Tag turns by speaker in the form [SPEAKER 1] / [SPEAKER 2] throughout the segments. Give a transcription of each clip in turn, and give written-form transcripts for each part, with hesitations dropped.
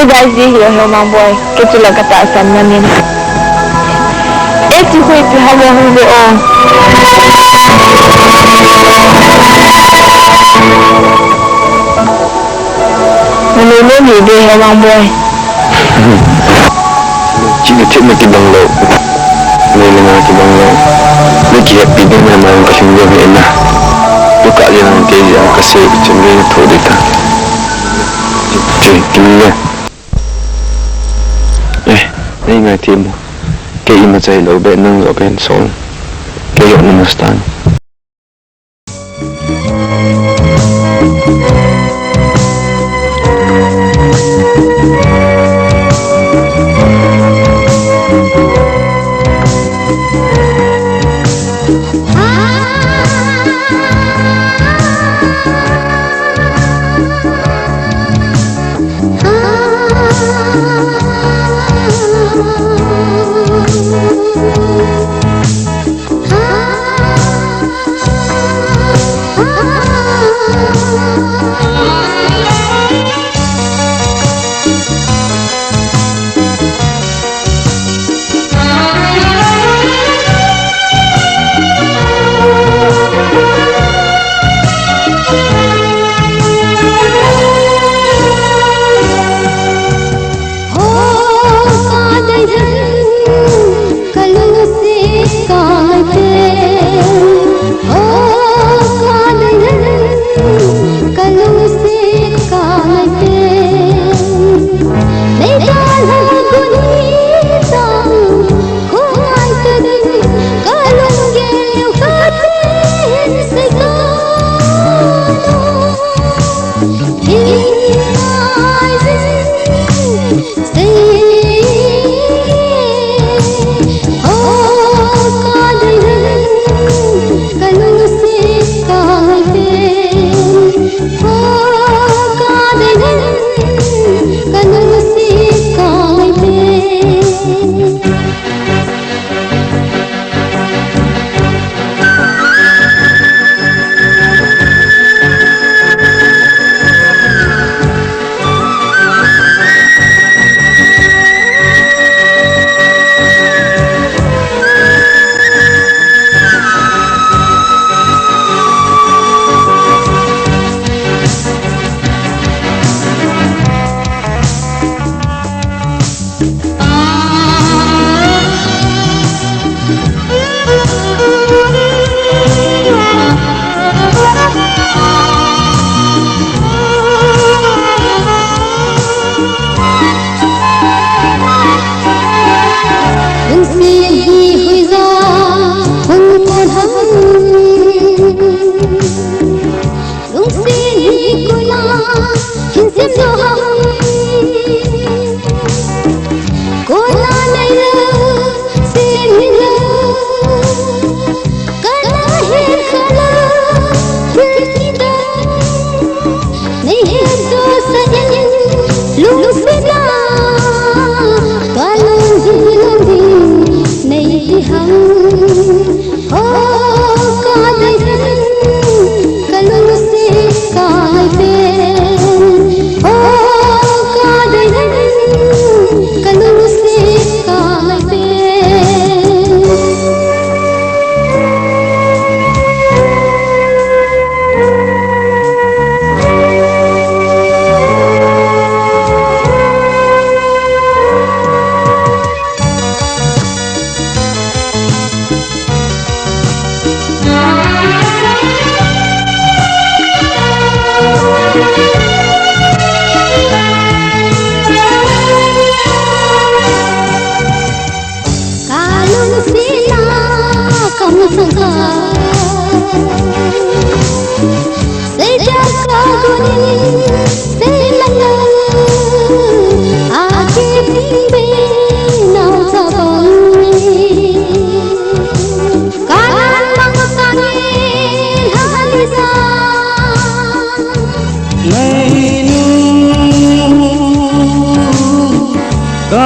[SPEAKER 1] Guys, here my boy, get to look at that some money. If you wait to have a home on. When you do here my boy.
[SPEAKER 2] Chị thích một cái bằng lộ nên là cái bằng lộ nó chỉ là bị bên mà có chúng tôi về na tôi cả giờ cái cái xe chúng tôi thôi đi ta chị kinh nha đây ngày thêm cái im chạy lâu bên năng ở bên số cái hiệu năng stan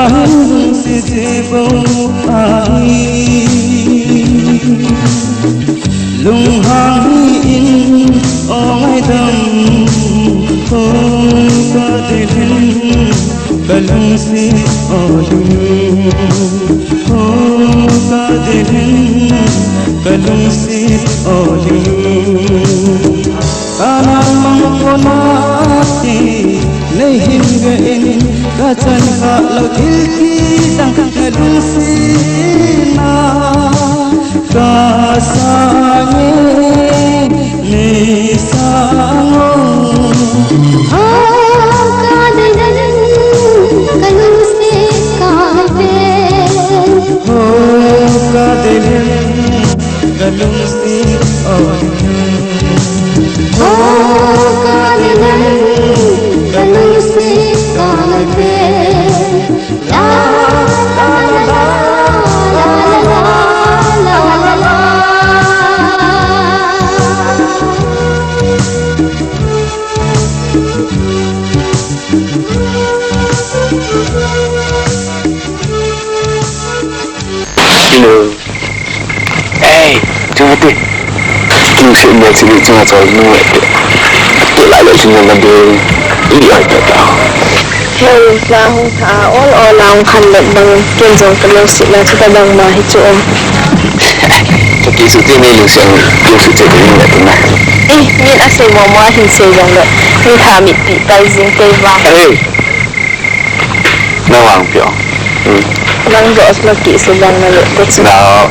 [SPEAKER 3] Kahit sisibong ay lung hangin ongay dam kung kadilin kalung si oyun kung kadilin kalung si oyun kanang mangkunati nahinggain kacan kalau ilkitang kalung sina kasane ni sango
[SPEAKER 1] kadalan kalung si kalben
[SPEAKER 3] kadilim kalung si oyun
[SPEAKER 1] kadalan kalung si kalben la la la la la la la.
[SPEAKER 2] Hello. Hey, cuma tu. Chúng sẽ nhận sự bị chúng tôi nuôi. Tự lại lại chúng ta đưa ý ở đó đó.
[SPEAKER 1] Hey, lahong taon o lahong kanlat bang kinjong kalong sila sa tabang mahitsuon.
[SPEAKER 2] Cho kỹ sự tiên này lưu sang lưu sự chơi đến lại tuần này.
[SPEAKER 1] Min asay mo mga hinsayang lo. Min hamit pi tayo zing kay vang.
[SPEAKER 2] Hey. Nó hoàng biểu.
[SPEAKER 1] Lang doos lagi sa bang na lo.
[SPEAKER 2] Nào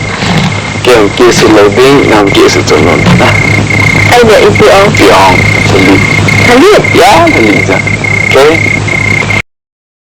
[SPEAKER 2] kiểu kia sự lâu bên nào kia sự trộn lộn đó.
[SPEAKER 1] Ay, ba ipi o?
[SPEAKER 2] Biểu. Thali.
[SPEAKER 1] Halit?
[SPEAKER 2] Yeah, thali ra. Okay.